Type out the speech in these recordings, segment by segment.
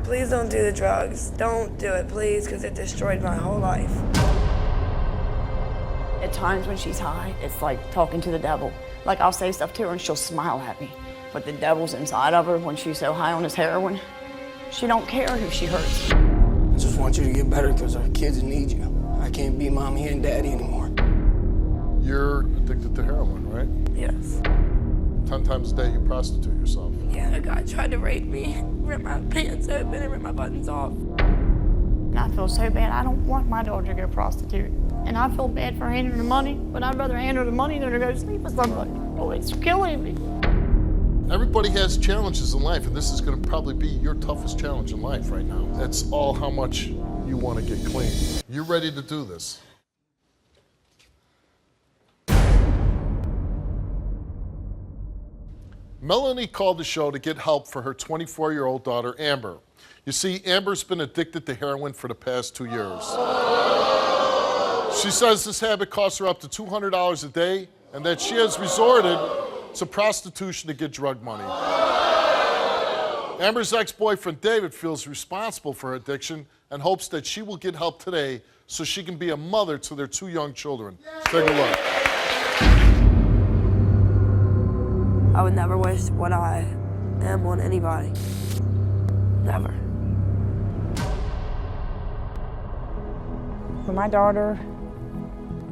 Please don't do the drugs. Don't do it, please, because it destroyed my whole life. At times when she's high, it's like talking to the devil. Like I'll say stuff to her and she'll smile at me. But the devil's inside of her when she's so high on this heroin. She don't care who she hurts. I just want you to get better because our kids need you. I can't be mommy and daddy anymore. You're addicted to heroin, right? Yes. 10 times a day you prostitute yourself. Yeah, a guy tried to rape me, rip my pants open and rip my buttons off. And I feel so bad. I don't want my daughter to go prostitute. And I feel bad for handing her the money, but I'd rather hand her the money than to go sleep with somebody. Oh, it's killing me. Everybody has challenges in life, and this is going to probably be your toughest challenge in life right now. It's all how much you want to get clean. You're ready to do this. Melanie called the show to get help for her 24-year-old daughter, Amber. You see, Amber's been addicted to heroin for the past 2 years. She says this habit costs her up to $200 a day and that she has resorted to prostitution to get drug money. Amber's ex-boyfriend, David, feels responsible for her addiction and hopes that she will get help today so she can be a mother to their 2 young children. Take a look. I would never wish what I am on anybody. Never. When my daughter,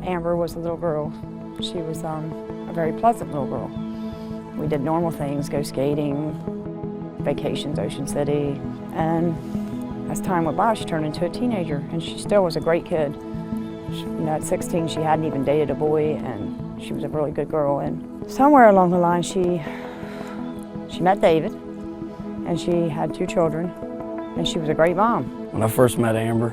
Amber, was a little girl, she was a very pleasant little girl. We did normal things, go skating, vacations, Ocean City. And as time went by, she turned into a teenager, and she still was a great kid. At 16, she hadn't even dated a boy, and she was a really good girl. And somewhere along the line, she met David, and she had 2 children, and she was a great mom. When I first met Amber,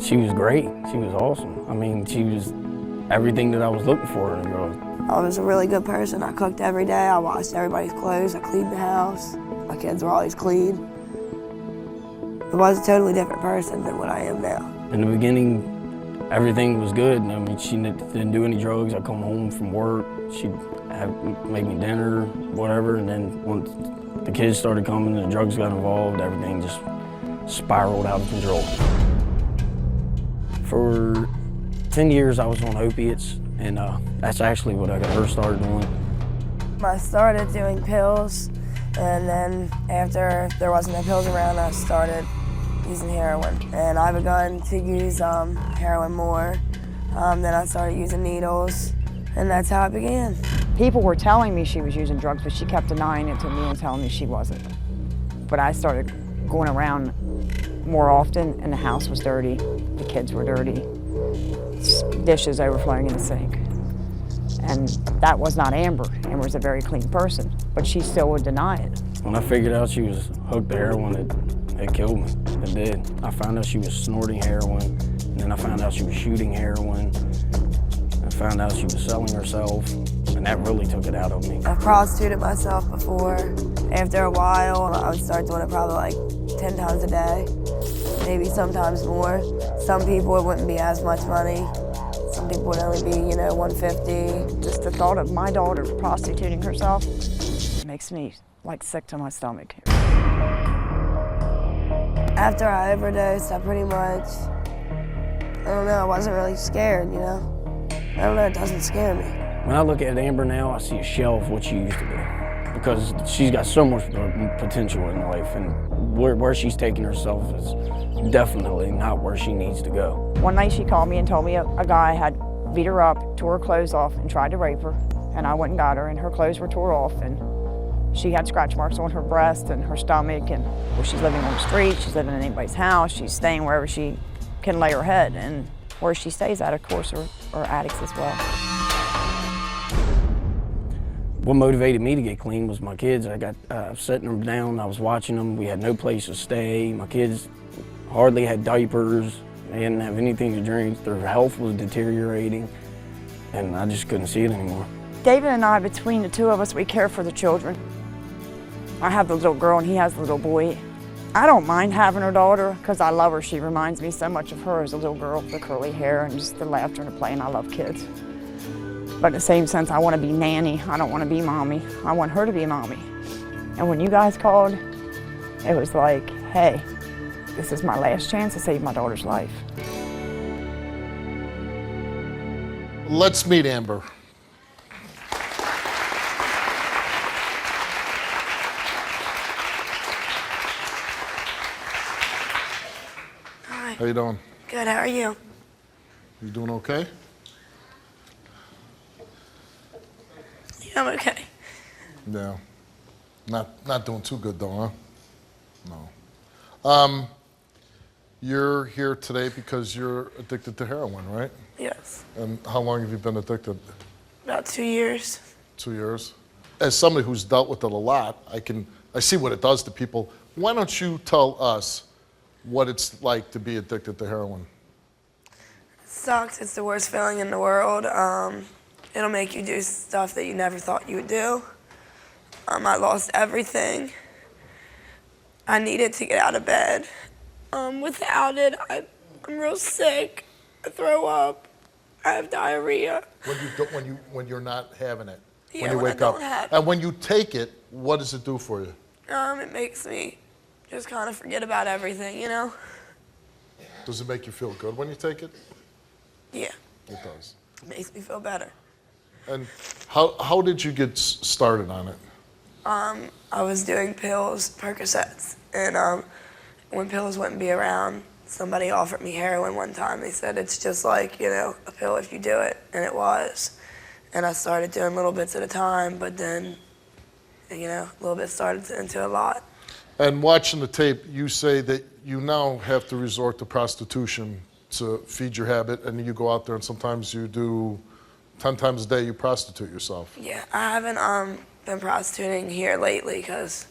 she was great. She was awesome. I mean, she was everything that I was looking for in a girl. I was a really good person. I cooked every day. I washed everybody's clothes. I cleaned the house. My kids were always clean. I was a totally different person than what I am now. In the beginning, everything was good. I mean, she didn't do any drugs. I'd come home from work. She'd make me dinner, whatever. And then once the kids started coming and the drugs got involved, everything just spiraled out of control. For 10 years, I was on opiates, and that's actually what I got her started doing. I started doing pills, and then after there wasn't no pills around, I started using heroin. And I begun to use heroin more. Then I started using needles, and that's how it began. People were telling me she was using drugs, but she kept denying it to me and telling me she wasn't. But I started going around more often, and the house was dirty, the kids were dirty, dishes overflowing in the sink. And that was not Amber. Amber's a very clean person, but she still would deny it. When I figured out she was hooked to heroin, it killed me. It did. I found out she was snorting heroin, and then I found out she was shooting heroin. I found out she was selling herself, and that really took it out of me. I've prostituted myself before. After a while, I would start doing it probably like 10 times a day, maybe sometimes more. Some people, it wouldn't be as much money. Some people would only be, $150. Just the thought of my daughter prostituting herself makes me like sick to my stomach. After I overdosed, I pretty much, I wasn't really scared, I don't know, it doesn't scare me. When I look at Amber now, I see a shell of what she used to be, because she's got so much potential in life, and where she's taking herself is definitely not where she needs to go. One night she called me and told me a guy had beat her up, tore her clothes off, and tried to rape her. And I went and got her, and her clothes were tore off, and she had scratch marks on her breast and her stomach, and she's living on the street, she's living in anybody's house, she's staying wherever she can lay her head, and where she stays at, of course, are addicts as well. What motivated me to get clean was my kids. I got setting them down, I was watching them, we had no place to stay. My kids hardly had diapers, they didn't have anything to drink, their health was deteriorating, and I just couldn't see it anymore. David and I, between the 2 of us, we care for the children. I have the little girl and he has the little boy. I don't mind having her daughter because I love her. She reminds me so much of her as a little girl, the curly hair and just the laughter and the play, and I love kids. But in the same sense, I want to be nanny. I don't want to be mommy. I want her to be mommy. And when you guys called, It was like, hey, this is my last chance to save my daughter's life. Let's meet Amber. Hi. How you doing? Good, how are you? You doing okay? Yeah, I'm okay. Yeah. Not doing too good though, huh? No. You're here today because you're addicted to heroin, right? Yes. And how long have you been addicted? About 2 years. 2 years. As somebody who's dealt with it a lot, I see what it does to people. Why don't you tell us what it's like to be addicted to heroin? It sucks. It's the worst feeling in the world. It'll make you do stuff that you never thought you would do. I lost everything. I needed to get out of bed. Without it, I'm real sick. I throw up. I have diarrhea. When you're not having it. Yeah, when you when I wake don't up. have it. And when you take it, what does it do for you? It makes me just kind of forget about everything, you know? Does it make you feel good when you take it? Yeah. It does. It makes me feel better. And how did you get started on it? I was doing pills, Percocets, and when pills wouldn't be around, somebody offered me heroin one time. They said it's just like, you know, a pill if you do it, and it was. And I started doing little bits at a time, but then, you know, a little bit started into a lot. And watching the tape, you say that you now have to resort to prostitution to feed your habit, and you go out there and sometimes you do 10 times a day you prostitute yourself. Yeah, I haven't been prostituting here lately because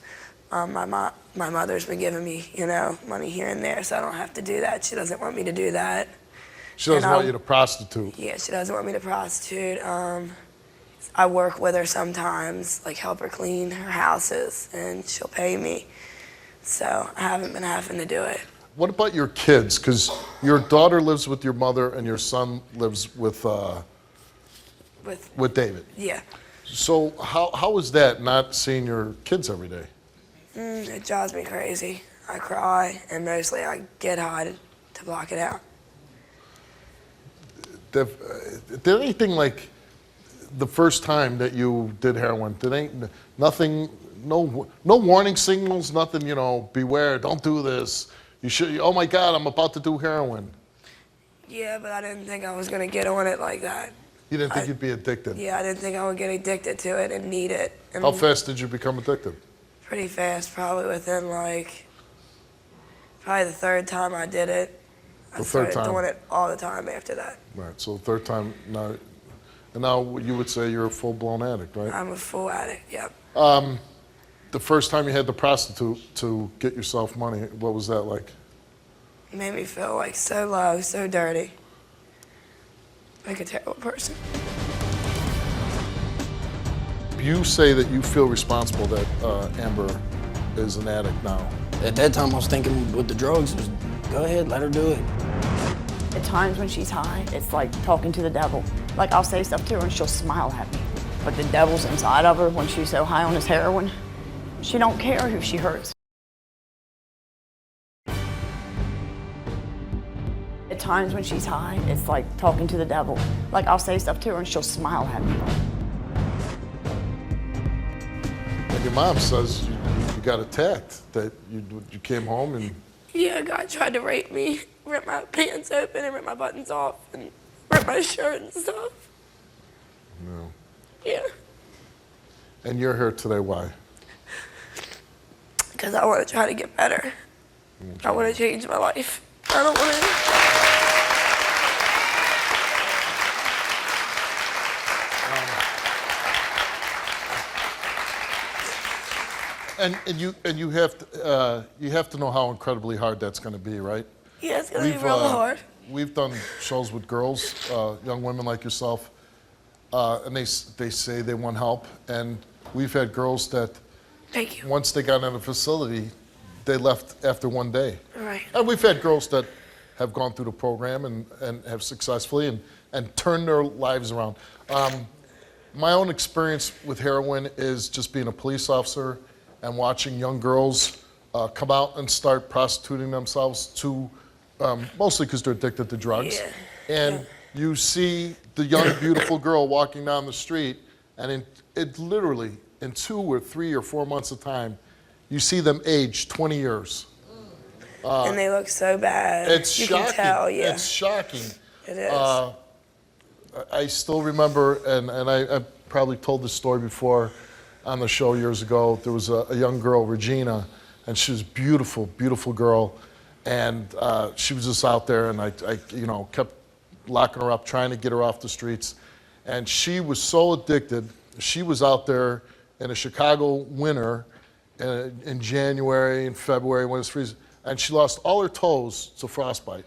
my mother's been giving me, you know, money here and there, so I don't have to do that. She doesn't want me to do that. She doesn't want you to prostitute. Yeah, she doesn't want me to prostitute. I work with her sometimes, like help her clean her houses, and she'll pay me. So I haven't been having to do it. What about your kids? Because your daughter lives with your mother and your son lives with David. Yeah. So how is that, not seeing your kids every day? It drives me crazy. I cry, and mostly I get high to block it out. Did anything like the first time that you did heroin, nothing, no warning signals, nothing, you know, beware, don't do this. You should, oh my God, I'm about to do heroin. Yeah, but I didn't think I was going to get on it like that. You didn't think you'd be addicted? Yeah, I didn't think I would get addicted to it and need it. And how fast did you become addicted? Pretty fast, probably within probably the third time I did it. I started doing it all the time after that. Right, so the third time, now you would say you're a full-blown addict, right? I'm a full addict, yep. The first time you had to prostitute to get yourself money, what was that like? It made me feel like so low, so dirty. Like a terrible person. You say that you feel responsible that Amber is an addict now. At that time, I was thinking with the drugs, just go ahead, let her do it. At times when she's high, it's like talking to the devil. Like I'll say stuff to her and she'll smile at me. But the devil's inside of her when she's so high on this heroin. She don't care who she hurts. At times when she's high, it's like talking to the devil. Like I'll say stuff to her and she'll smile at me. And your mom says you got attacked, that you came home and... Yeah, a guy tried to rape me, rip my pants open and rip my buttons off and rip my shirt and stuff. No. Yeah. And you're here today, why? Because I want to try to get better. I want to change my life. I don't want to... And you have to know how incredibly hard that's going to be, right? Yeah, it's going to be real hard. We've done shows with girls, young women like yourself, and they say they want help. And we've had girls that, Thank you. once they got in a facility, they left after one day. Right. And we've had girls that have gone through the program and have successfully and turned their lives around. My own experience with heroin is just being a police officer and watching young girls come out and start prostituting themselves to, mostly because they're addicted to drugs. Yeah. And you see the young, beautiful girl walking down the street, and it literally, in 2 or 3 or 4 months of time, you see them age 20 years. And they look so bad. It's you shocking. Can tell, yeah. It's shocking. It is. I still remember, and I probably told this story before on the show years ago. There was a young girl, Regina, and she was beautiful, beautiful girl, and she was just out there, and I kept locking her up, trying to get her off the streets, and she was so addicted. She was out there in a Chicago winter in January and February when it was freezing, and she lost all her toes to frostbite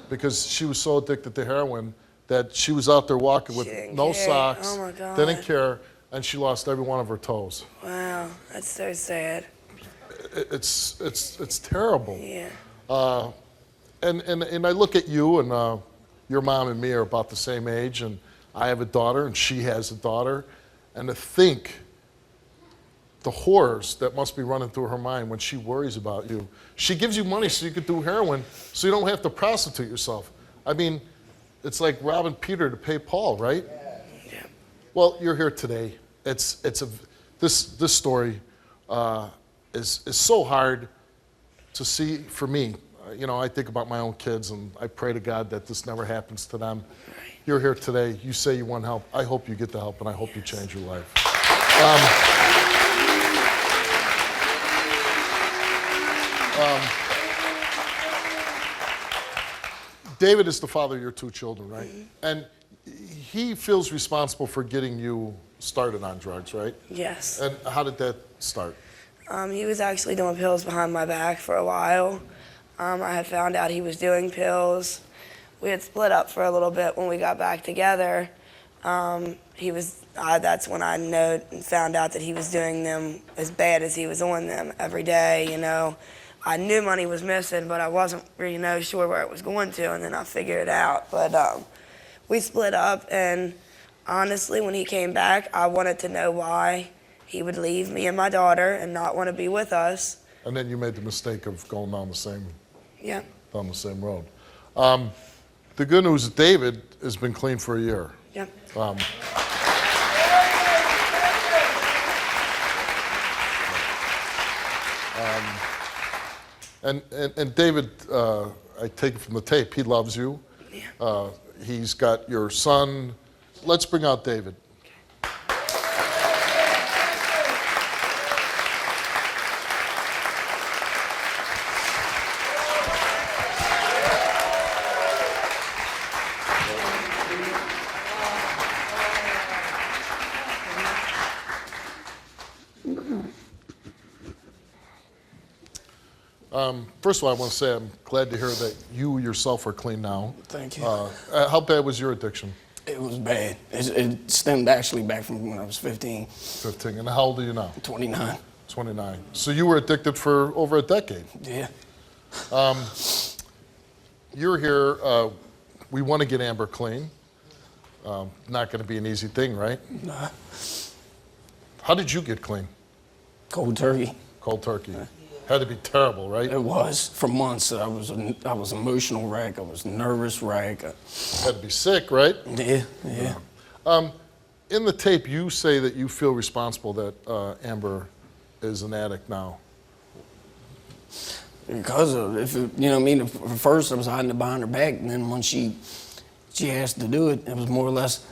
because she was so addicted to heroin that she was out there walking with no care. socks, Oh my God. didn't care, and she lost every one of her toes. Wow, that's so sad. It's terrible. Yeah. And I look at you, and your mom and me are about the same age, and I have a daughter, and she has a daughter, and to think the horrors that must be running through her mind when she worries about you. She gives you money so you could do heroin, so you don't have to prostitute yourself. I mean, it's like robbing Peter to pay Paul, right? Yeah. Well, you're here today. This story is so hard to see for me. I think about my own kids, and I pray to God that this never happens to them. Right. You're here today. You say you want help. I hope you get the help, and I hope you change your life. David is the father of your 2 children, right? Mm-hmm. And he feels responsible for getting you started on drugs, right? Yes. And how did that start? He was actually doing pills behind my back for a while. I had found out he was doing pills. We had split up for a little bit when we got back together. That's when I found out that he was doing them as bad as he was on them every day, I knew money was missing, but I wasn't really sure where it was going to, and then I figured it out. But we split up, and honestly, when he came back, I wanted to know why he would leave me and my daughter and not want to be with us. And then you made the mistake of going down the same road. The good news is David has been clean for a year. Yep. And David, I take it from the tape, he loves you. Yeah. He's got your son. Let's bring out David. First of all, I want to say I'm glad to hear that you yourself are clean now. Thank you. How bad was your addiction? It was bad. It stemmed actually back from when I was 15. 15. And how old are you now? 29. 29. So you were addicted for over a decade. Yeah. You're here. We want to get Amber clean. Not going to be an easy thing, right? Nah. How did you get clean? Cold turkey. Cold turkey. Had to be terrible, right? It was. For months, I was emotional wreck. I was nervous wreck. Had to be sick, right? Yeah. In the tape, you say that you feel responsible that Amber is an addict now. Because of it, at first I was hiding it behind her back, and then when she asked to do it, it was more or less,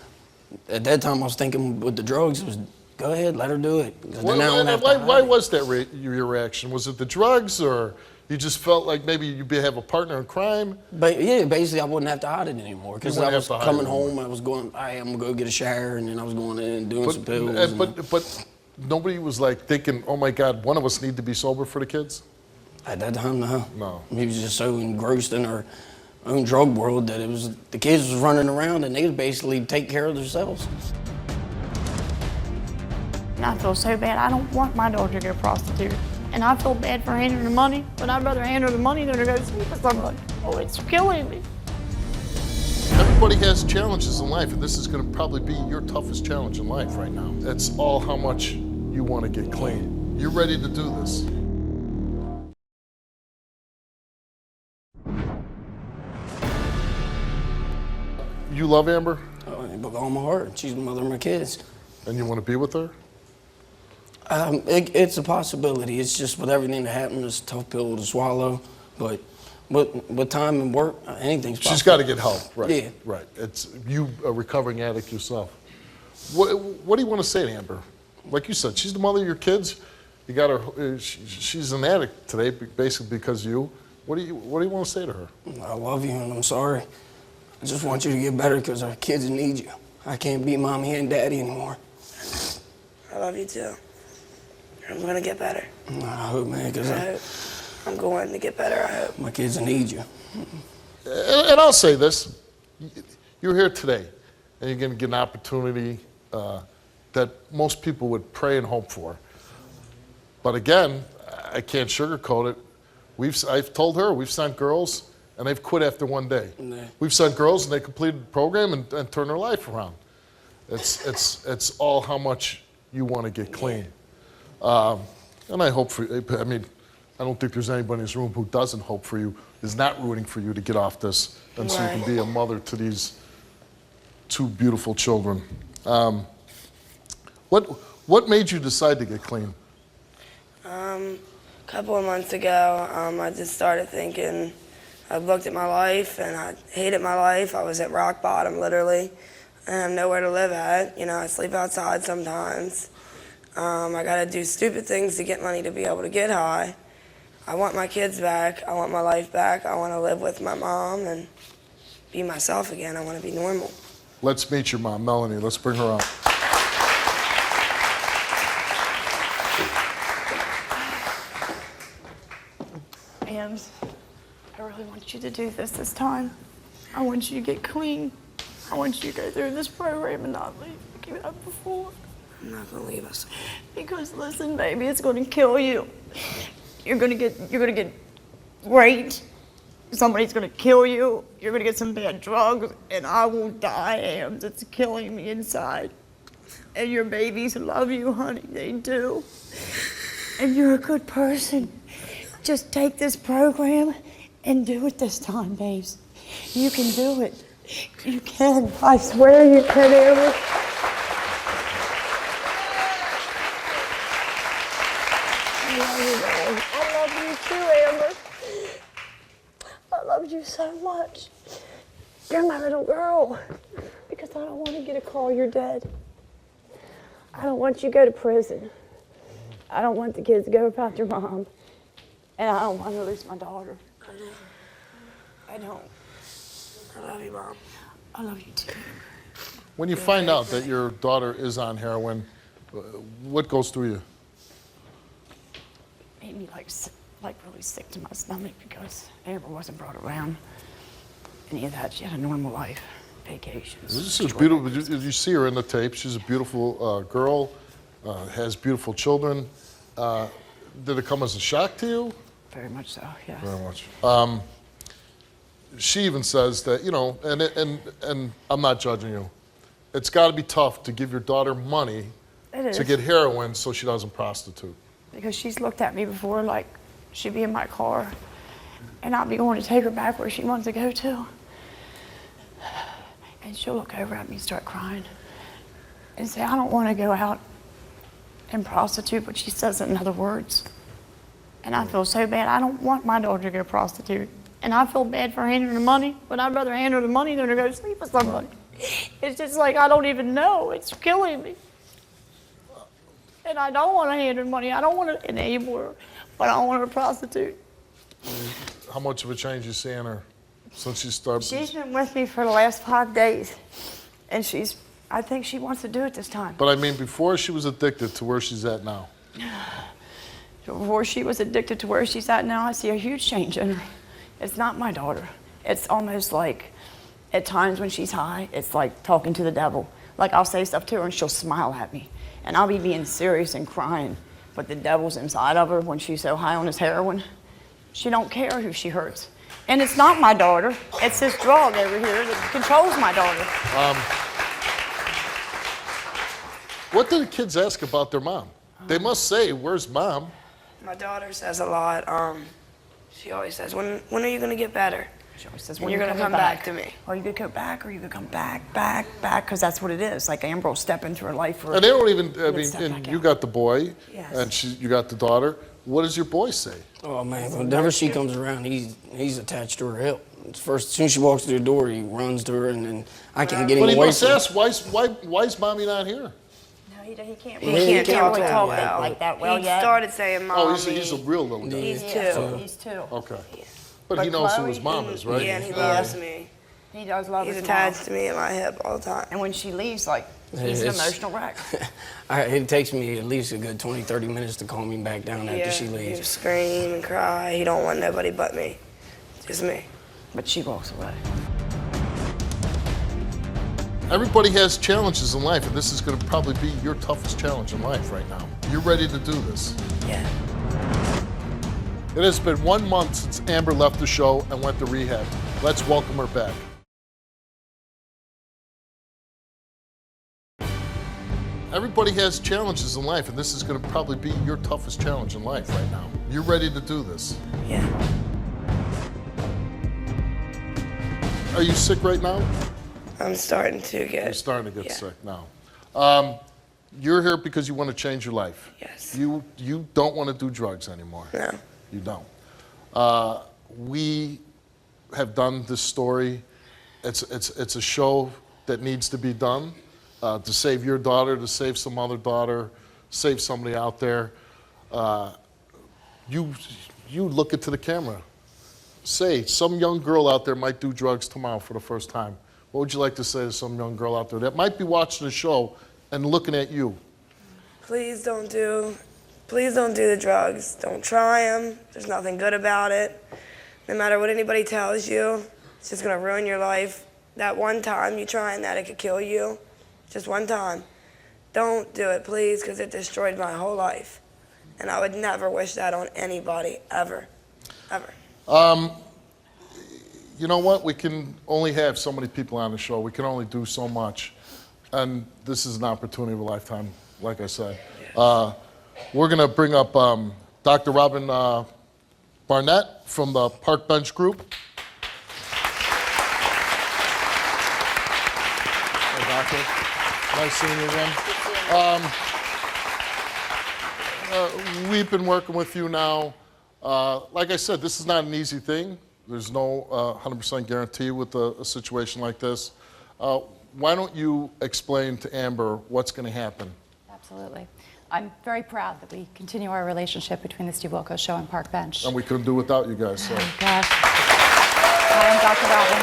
at that time I was thinking with the drugs, it was, go ahead, let her do it. Why was that your reaction? Was it the drugs, or you just felt like maybe you'd have a partner in crime? But yeah, basically I wouldn't have to hide it anymore, because I was coming home, I was going, I'm going to go get a shower, and then I was going in and doing some pills. But nobody was like thinking, oh my God, one of us need to be sober for the kids? At that time, no. No. He was just so engrossed in our own drug world that the kids was running around and they would basically take care of themselves. And I feel so bad. I don't want my daughter to go prostitute. And I feel bad for handing her the money, but I'd rather hand her the money than to go sleep with somebody. Oh, it's killing me. Everybody has challenges in life, and this is going to probably be your toughest challenge in life right now. It's all how much you want to get clean. You're ready to do this. You love Amber? Oh, with all my heart. She's the mother of my kids. And you want to be with her? It's a possibility. It's just with everything that happened, it's a tough pill to swallow. But with time and work, anything's possible. She's got to get help, right? Yeah. Right. It's you, a recovering addict yourself. What do you want to say to Amber? Like you said, she's the mother of your kids. You got her. She's an addict today, basically because of you. What do you want to say to her? I love you and I'm sorry. I just want you to get better because our kids need you. I can't be mommy and daddy anymore. I love you too. I'm gonna get better. I hope, man, because I'm going to get better, I hope. my kids need you. And I'll say this. You're here today, and you're going to get an opportunity that most people would pray and hope for. But again, I can't sugarcoat it. I've told her, we've sent girls, and they've quit after one day. Nah. We've sent girls, and they completed the program and turned their life around. It's all how much you want to get clean. And I hope for you. I mean, I don't think there's anybody in this room who doesn't hope for you, is not rooting for you to get off this, and so you can be a mother to these two beautiful children. What made you decide to get clean? A couple of months ago, I just started thinking, I looked at my life and I hated my life. I was at rock bottom, literally, and I have nowhere to live at. You know, I sleep outside sometimes. I gotta do stupid things to get money to be able to get high. I want my kids back. I want my life back. I want to live with my mom and be myself again. I want to be normal. Let's meet your mom, Melanie. Let's bring her out. And I really want you to do this time. I want you to get clean. I want you to go through this program and not leave like you have before. I'm not gonna leave us. Because listen, baby, it's gonna kill you. You're gonna get raped. Somebody's gonna kill you. You're gonna get some bad drugs, and I will die, Ams. It's killing me inside. And your babies love you, honey. They do. And you're a good person. Just take this program and do it this time, babes. You can do it. You can. I swear you can, Amber. I love you too, Amber. I love you so much. You're my little girl. Because I don't want to get a call you're dead. I don't want you to go to prison. I don't want the kids to go without your mom. And I don't want to lose my daughter. I don't. I love you, Mom. I love you too. When you find out that your daughter is on heroin, what goes through you? Made me like really sick to my stomach because Amber wasn't brought around any of that. She had a normal life, vacations. This is beautiful. You see her in the tape. She's a beautiful girl, has beautiful children. Did it come as a shock to you? Very much so, yes. Very much. She even says that, you know, and I'm not judging you. It's got to be tough to give your daughter money to get heroin so she doesn't prostitute. Because she's looked at me before like she'd be in my car and I'd be going to take her back where she wants to go to. And she'll look over at me and start crying and say, I don't want to go out and prostitute, but she says it in other words. And I feel so bad. I don't want my daughter to go prostitute. And I feel bad for handing her the money, but I'd rather hand her the money than to go sleep with somebody. It's just like, I don't even know. It's killing me. And I don't want to hand her money. I don't want to enable her, but I don't want her to prostitute. How much of a change you see in her since she started? She's been with me for the last 5 days, and I think she wants to do it this time. But I mean, before she was addicted to where she's at now. Before she was addicted to where she's at now, I see a huge change in her. It's not my daughter. It's almost like, at times when she's high, it's like talking to the devil. Like I'll say stuff to her and she'll smile at me. And I'll be being serious and crying. But the devil's inside of her when she's so high on his heroin. She don't care who she hurts. And it's not my daughter. It's this drug over here that controls my daughter. What do the kids ask about their mom? They must say, where's mom? My daughter says a lot. She always says, when are you going to get better? She always says, And when you're you gonna coming come back to me. Or you could go back, or you could come back, because that's what it is. Like Amber will step into her life. And they don't even, I mean, step and back you out. got the boy, Yes. and you got the daughter. What does your boy say? Oh man, whenever she comes around, he's attached to her hip. First, as soon as she walks through the door, he runs to her, and I can't get him But he away must from her. ask, why is mommy not here? No, he can't. He can't talk really to talk her. like that well He yet. started saying mommy. Oh, he's a real little guy. He's Yeah, two. He's 2. Okay. But he knows who his mom is, right? Yeah, and he loves me. He does love He's his attached mom. to me in my hip all the time. And when she leaves, like, he's an It's- emotional wreck. It takes me at least a good 20, 30 minutes to calm him back down after she He leaves. scream and cry. He don't want nobody but me. Just me. But she walks away. Everybody has challenges in life, and this is going to probably be your toughest challenge in life right now. You're ready to do this. Yeah. It has been 1 month since Amber left the show and went to rehab. Let's welcome her back. Everybody has challenges in life, and this is going to probably be your toughest challenge in life right now. You're ready to do this. Yeah. Are you sick right now? I'm starting to get. You're starting to get yeah. sick now. You're here because you want to change your life. Yes. You don't want to do drugs anymore. No. You don't. We have done this story. It's a show that needs to be done to save your daughter, to save some other daughter, save somebody out there. You look into the camera. Say, some young girl out there might do drugs tomorrow for the first time. What would you like to say to some young girl out there that might be watching the show and looking at you? Please don't do the drugs. Don't try them. There's nothing good about it. No matter what anybody tells you, it's just gonna ruin your life. That one time you trying that, it could kill you. Just one time. Don't do it, please, because it destroyed my whole life. And I would never wish that on anybody, ever, ever. You know what? We can only have so many people on the show. We can only do so much. And this is an opportunity of a lifetime, like I said. We're going to bring up Dr. Robin Barnett from the Park Bench Group. Hey, Doctor. Nice seeing you again. We've been working with you now. Like I said, this is not an easy thing. There's no 100% guarantee with a situation like this. Why don't you explain to Amber what's going to happen? Absolutely. I'm very proud that we continue our relationship between the Steve Wilkos Show and Park Bench. And we couldn't do without you guys. So. Oh, gosh. Hi, I'm Dr. Robin.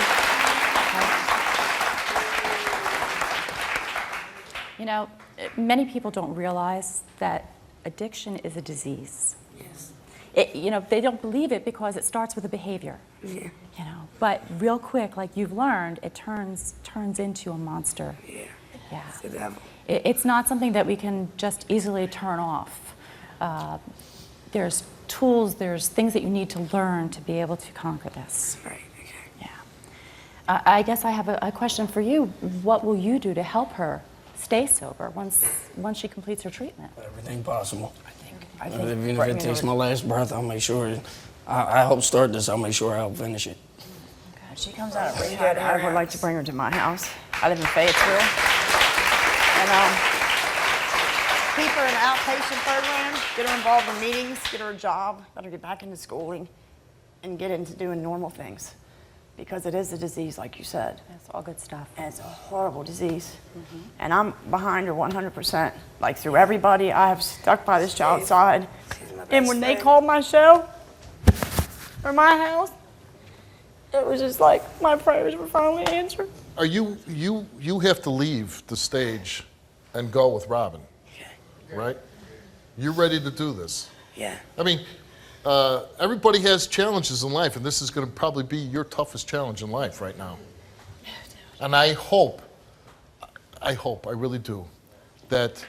You know, many people don't realize that addiction is a disease. Yes. You know, they don't believe it because it starts with a behavior. Yeah. You know, but real quick, like you've learned, it turns into a monster. Yeah. Yeah. It's the devil. It's not something that we can just easily turn off. There's tools, there's things that you need to learn to be able to conquer this. Right, okay. Yeah. I guess I have a question for you. What will you do to help her stay sober once she completes her treatment? Everything possible. I think Even if right it now takes it's- my last breath, I'll make sure. I help start this. I'll make sure I'll finish it. When she comes out of rehab, I would like to bring her to my house. I live in Fayetteville. And keep her in an outpatient program, get her involved in meetings, get her a job, let her get back into schooling, and get into doing normal things. Because it is a disease, like you said. That's all good stuff. And it's a horrible disease. And I'm behind her 100%. Like through everybody, I have stuck by this child's side. She's my And best when they friend. called my show, or my house, it was just like my prayers were finally answered. Are you have to leave the stage and go with Robin, right? You're ready to do this. Yeah. I mean, everybody has challenges in life, and this is going to probably be your toughest challenge in life right now. And I hope, I really do, that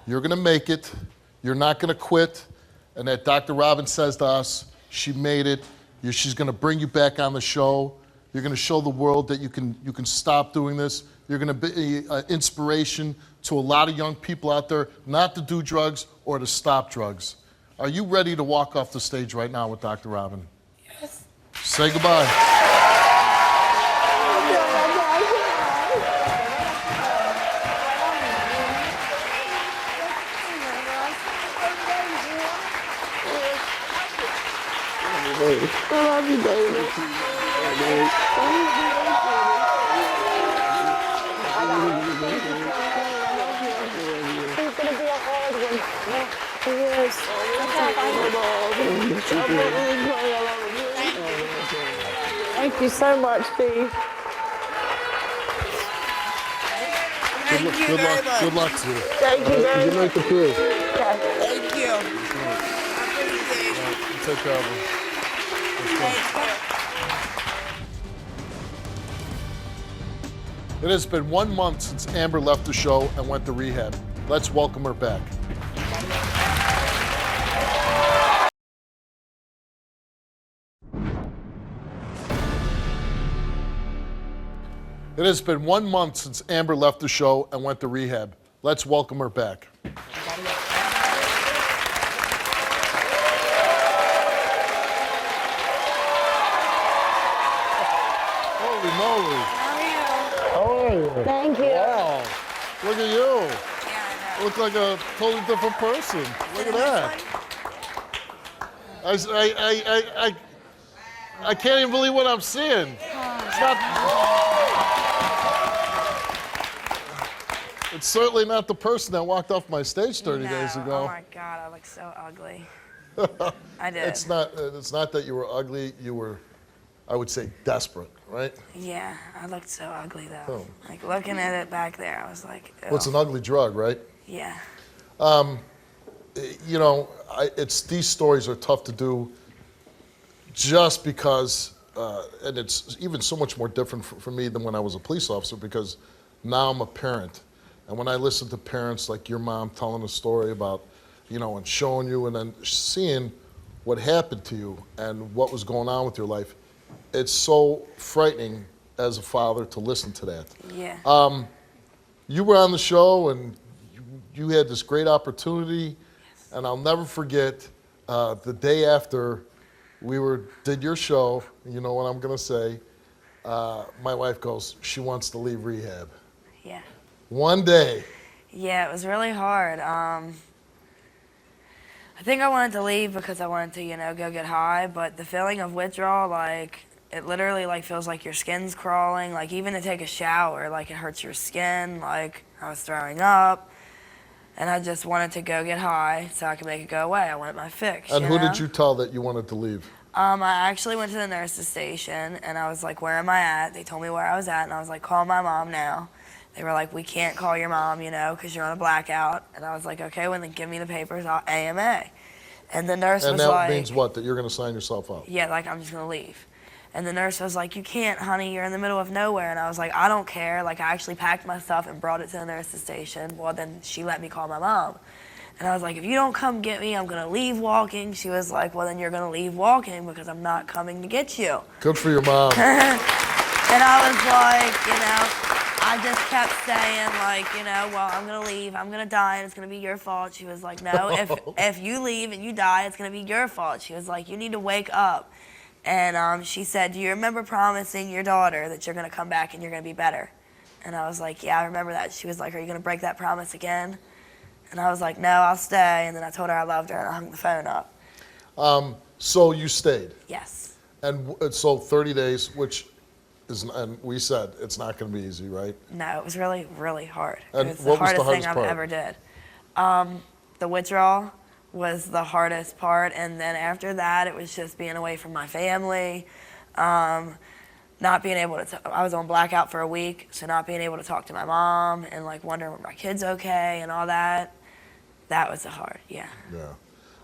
you're going to make it, you're not going to quit, and that Dr. Robin says to us, she made it, she's going to bring you back on the show, you're going to show the world that you can stop doing this, you're going to be an inspiration to a lot of young people out there not to do drugs or to stop drugs. Are you ready to walk off the stage right now with Dr. Robin? Yes. Say goodbye. I love you, baby. It's gonna be a hard one. He is. Thank you so much, Steve. Good luck. Good luck to you. Thank you very Good night to crew. much. Thank you. Take care of him. It has been 1 month since Amber left the show and went to rehab. Let's welcome her back. It has been 1 month since Amber left the show and went to rehab. Let's welcome her back. Holy moly. How are you? Thank you. Wow. Look at you. You look like a totally different person. Look at that. I can't even believe what I'm seeing. It's not. It's certainly not the person that walked off my stage 30 days ago. Oh my God, I look so ugly. I did. It's not that you were ugly. You were, I would say, desperate, right? Yeah, I looked so ugly though. Oh. Like looking at it back there, I was like, ew. Well, it's an ugly drug, right? Yeah. You know, it's these stories are tough to do just because, and it's even so much more different for me than when I was a police officer because now I'm a parent. And when I listen to parents like your mom telling a story about, you know, and showing you and then seeing what happened to you and what was going on with your life, it's so frightening as a father to listen to that. Yeah. You were on the show and you had this great opportunity, and I'll never forget the day after we did your show. You know what I'm gonna say? My wife goes, she wants to leave rehab. Yeah. One day. Yeah, it was really hard. I think I wanted to leave because I wanted to, you know, go get high, but the feeling of withdrawal, like, it literally, like, feels like your skin's crawling. Like, even to take a shower, like, it hurts your skin. Like, I was throwing up, and I just wanted to go get high so I could make it go away. I wanted my fix, And you who know? did you tell that you wanted to leave? I actually went to the nurse's station, and I was like, where am I at? They told me where I was at, and I was like, call my mom now. They were like, we can't call your mom, you know, because you're on a blackout. And I was like, okay, well, then give me the papers, I'll AMA. And the nurse And was that like... means what? That you're going to sign yourself out? Yeah, like, I'm just going to leave. And the nurse was like, you can't, honey, you're in the middle of nowhere. And I was like, I don't care. Like, I actually packed my stuff and brought it to the nurse's station. Well, then she let me call my mom. And I was like, if you don't come get me, I'm going to leave walking. She was like, well, then you're going to leave walking because I'm not coming to get you. Good for your mom. And I was like, you know, I just kept saying, like, you know, well, I'm going to leave, I'm going to die, and it's going to be your fault. She was like, no, if you leave and you die, it's going to be your fault. She was like, you need to wake up. And she said, do you remember promising your daughter that you're going to come back and you're going to be better? And I was like, yeah, I remember that. She was like, are you going to break that promise again? And I was like, no, I'll stay. And then I told her I loved her, and I hung the phone up. So you stayed? Yes. And so 30 days, which is, and we said it's not going to be easy, right? No, it was really, really hard. And It was what the was the hardest thing hardest I've part? ever did. The withdrawal was the hardest part, and then after that, it was just being away from my family, not being able to, I was on blackout for a week, so not being able to talk to my mom and like wondering were my kids okay and all that. That was the hard, yeah. Yeah.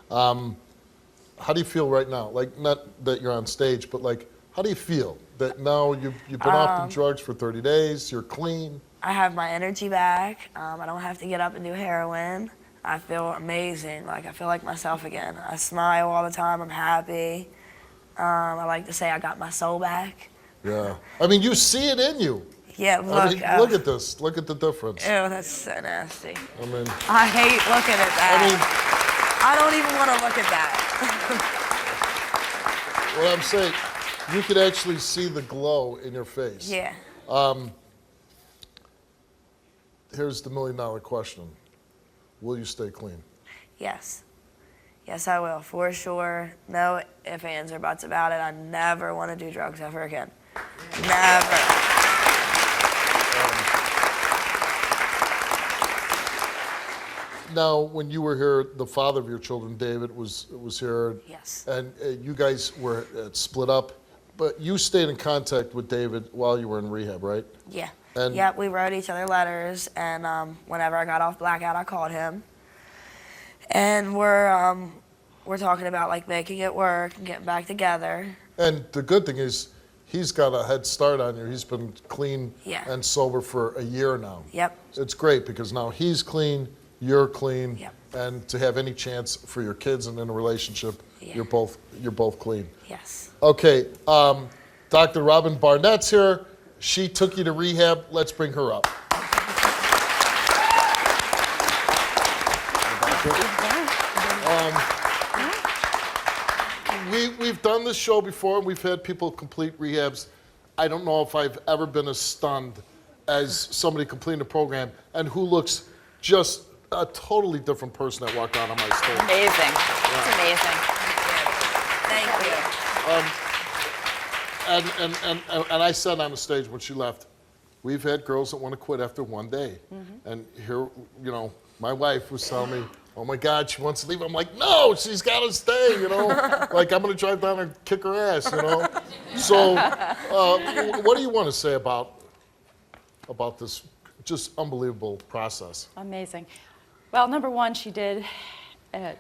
How do you feel right now? Like, not that you're on stage, but like, how do you feel that now you've been off the drugs for 30 days, you're clean? I have my energy back. I don't have to get up and do heroin. I feel amazing. Like, I feel like myself again. I smile all the time. I'm happy. I like to say I got my soul back. Yeah. I mean, you see it in you. Yeah, look. I mean, look at this. Look at the difference. Ew, that's so nasty. I mean, I hate looking at that. I mean, I don't even want to look at that. what I'm saying, you could actually see the glow in your face. Yeah. Here's the $1 million question. Will you stay clean? Yes. Yes, I will, for sure. No ifs, ands, or buts about it. I never want to do drugs ever again. Never. Now, when you were here, the father of your children, David, was here. Yes. And you guys were split up, but you stayed in contact with David while you were in rehab, right? Yeah. And Yep, we wrote each other letters, and whenever I got off blackout, I called him. And we're talking about like making it work and getting back together. And the good thing is, he's got a head start on you. He's been clean and sober for a year now. Yep. It's great because now he's clean, you're clean, Yep. and to have any chance for your kids and in a relationship, Yeah. you're both clean. Yes. Okay, Dr. Robin Barnett's here. She took you to rehab. Let's bring her up. We've done this show before. We've had people complete rehabs. I don't know if I've ever been as stunned as somebody completing a program and who looks just a totally different person that walked out on my stage. Amazing. It's amazing. Thank you. And I said on the stage when she left, we've had girls that want to quit after one day. And here, you know, my wife was telling me, oh my God, she wants to leave. I'm like, no, she's got to stay, you know. Like, I'm going to drive down and kick her ass, you know. So what do you want to say about this just unbelievable process? Amazing. Well, number one, she did an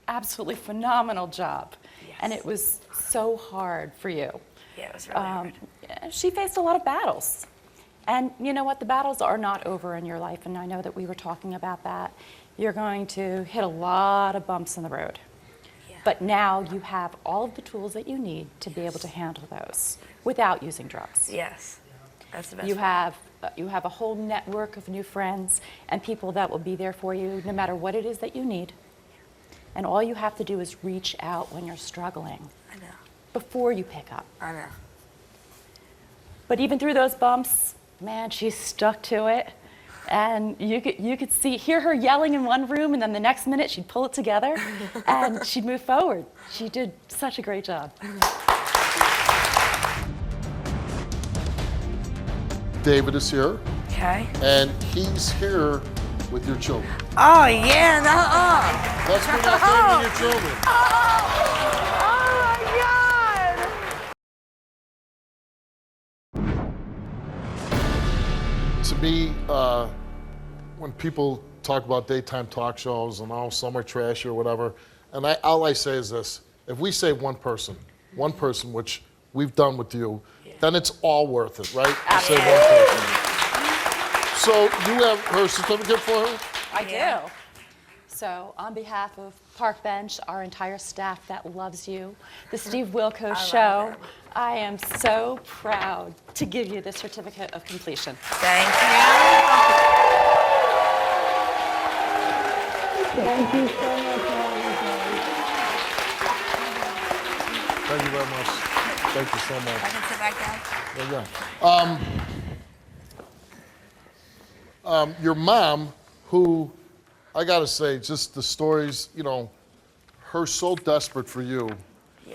absolutely phenomenal job. Yes. And it was so hard for you. Yeah, it was really hard. She faced a lot of battles. And you know what? The battles are not over in your life, and I know that we were talking about that. You're going to hit a lot of bumps in the road. Yeah. But now you have all of the tools that you need to be able to handle those without using drugs. Yes. That's the best You part. have a whole network of new friends and people that will be there for you no matter what it is that you need. And all you have to do is reach out when you're struggling I know. before you pick up. I know. But even through those bumps, man, she stuck to it. And you could hear her yelling in one room, and then the next minute she'd pull it together and she'd move forward. She did such a great job. David is here, Okay. and he's here with your children. Oh, yeah, no. Let's bring out David and your children. To me, when people talk about daytime talk shows and all some are trashy or whatever, and all I say is this: if we save one person, which we've done with you, then it's all worth it, right? To save one person. So you have her certificate for her? I do. So on behalf of Park Bench, our entire staff that loves you, the Steve Wilkos Show, I am so proud to give you this certificate of completion. Thank you. Thank you very much. Thank you so much. I can sit back down. There you go. Your mom, who, I gotta say, just the stories, you know, her so desperate for you,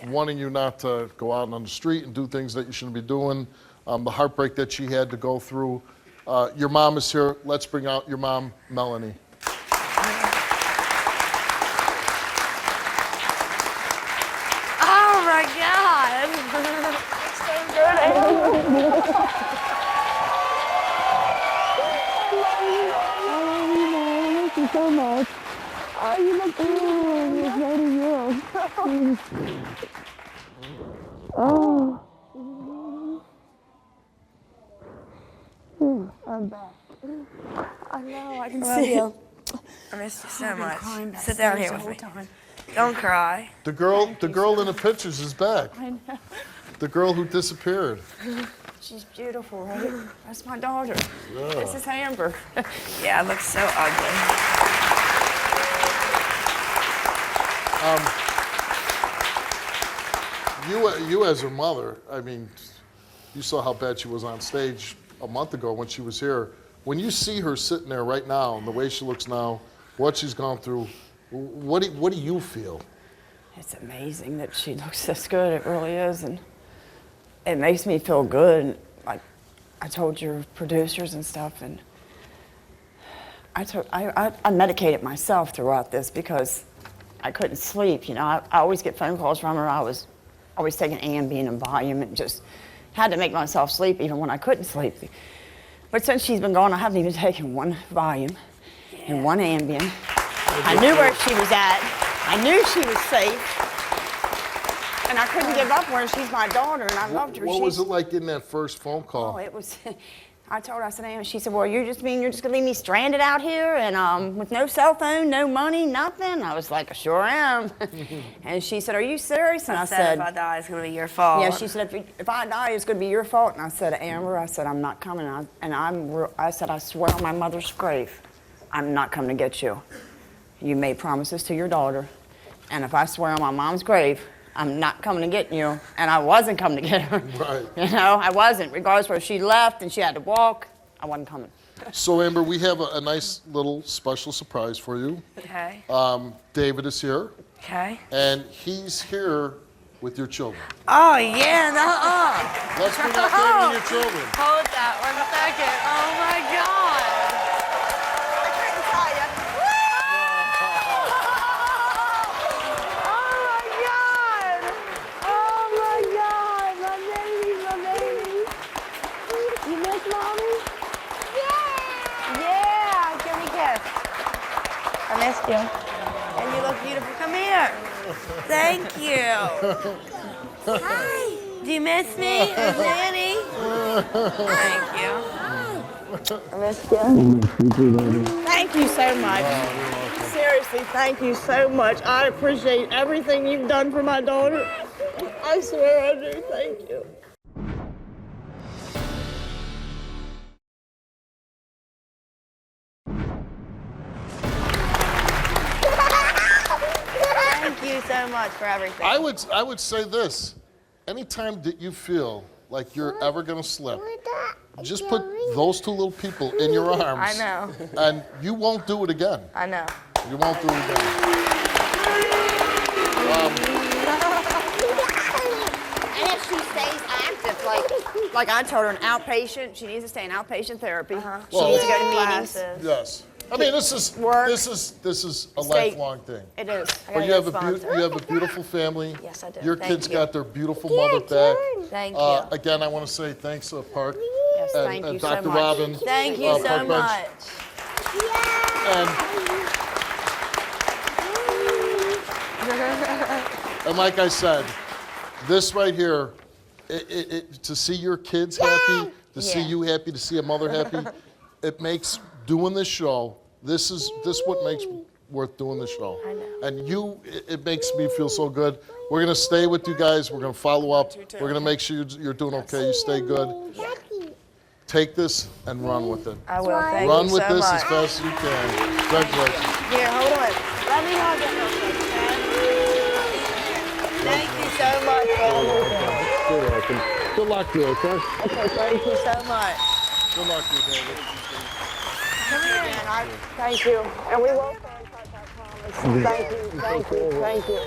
wanting you not to go out on the street and do things that you shouldn't be doing, the heartbreak that she had to go through. Your mom is here. Let's bring out your mom, Melanie. Oh my God. It's so good. Thank you so much. Oh, you look good. It's very good. Oh. I'm back. I know, I can see you. I missed you so much. Sit down here with me. Don't cry. The girl in the pictures is back. I know. The girl who disappeared. She's beautiful, right? That's my daughter. Yeah. This is Amber. Yeah, it looks so ugly. You as her mother, I mean, you saw how bad she was on stage a month ago when she was here. When you see her sitting there right now and the way she looks now, what she's gone through, What do you feel? It's amazing that she looks this good. It really is, and it makes me feel good. Like I told your producers and stuff, and I medicated myself throughout this because I couldn't sleep. You know, I always get phone calls from her. I was always taking Ambien and Valium and just had to make myself sleep even when I couldn't sleep. But since she's been gone, I haven't even taken one Valium and one Ambien. I knew where she was at. I knew she was safe. And I couldn't give up on her. She's my daughter, and I loved her. What was it like in that first phone call? Oh, it was... I told her, I said, Ann, she said, well, you're just going to leave me stranded out here and with no cell phone, no money, nothing? I was like, I sure am. And she said, are you serious? And I said, if I die, it's going to be your fault. Yeah, she said, if I die, it's going to be your fault. And I said, Amber, I said, I'm not coming. I said, I swear on my mother's grave, I'm not coming to get you. You made promises to your daughter. And if I swear on my mom's grave, I'm not coming to get you, and I wasn't coming to get her. Right. You know, I wasn't. Regardless whether she left and she had to walk, I wasn't coming. So Amber, we have a nice little special surprise for you. Okay. David is here. Okay. And he's here with your children. Oh, yeah, no, Let's bring out David and your children. Hold that 1 second. Oh, my God. I couldn't tell you. I missed you. And you look beautiful. Come here. Thank you. Hi. Do you miss me? There's Nanny. Thank you. I missed you. Thank you so much. Seriously, thank you so much. I appreciate everything you've done for my daughter. I swear I do. Thank you. Thank you so much for everything. I would say this. Anytime that you feel like you're ever going to slip, just put those two little people in your arms. I know. And you won't do it again. I know. You won't do it again. And if she stays active, like I told her, an outpatient, she needs to stay in outpatient therapy. She needs to go to meetings. Yes. I mean, this is a lifelong thing. It is. But you have a beautiful family. Yes, I do. Your Thank kids you. got their beautiful mother back. Thank you. Again, I want to say thanks to Park Yes, thank you so Dr. much. Robin. Thank you so Park Bench. much. And like I said, this right here, to see your kids happy, to see you happy, to see a mother happy, it makes doing this show, this what makes worth doing the show. I know. And it makes me feel so good. We're gonna stay with you guys. We're gonna follow up. We're gonna make sure you're doing okay. You stay good. Take this and run with it. I will. Thank Run you with so this much. as fast as you can. Congratulations. Here, hold on. Let me hold it real quick, okay? Thank you so much for everything. You're welcome. Good luck to you, okay? Okay, thank you so much. Good luck to you, David. Come here. Thank you. And we will stay in touch, I promise. Thank you, thank you, thank you.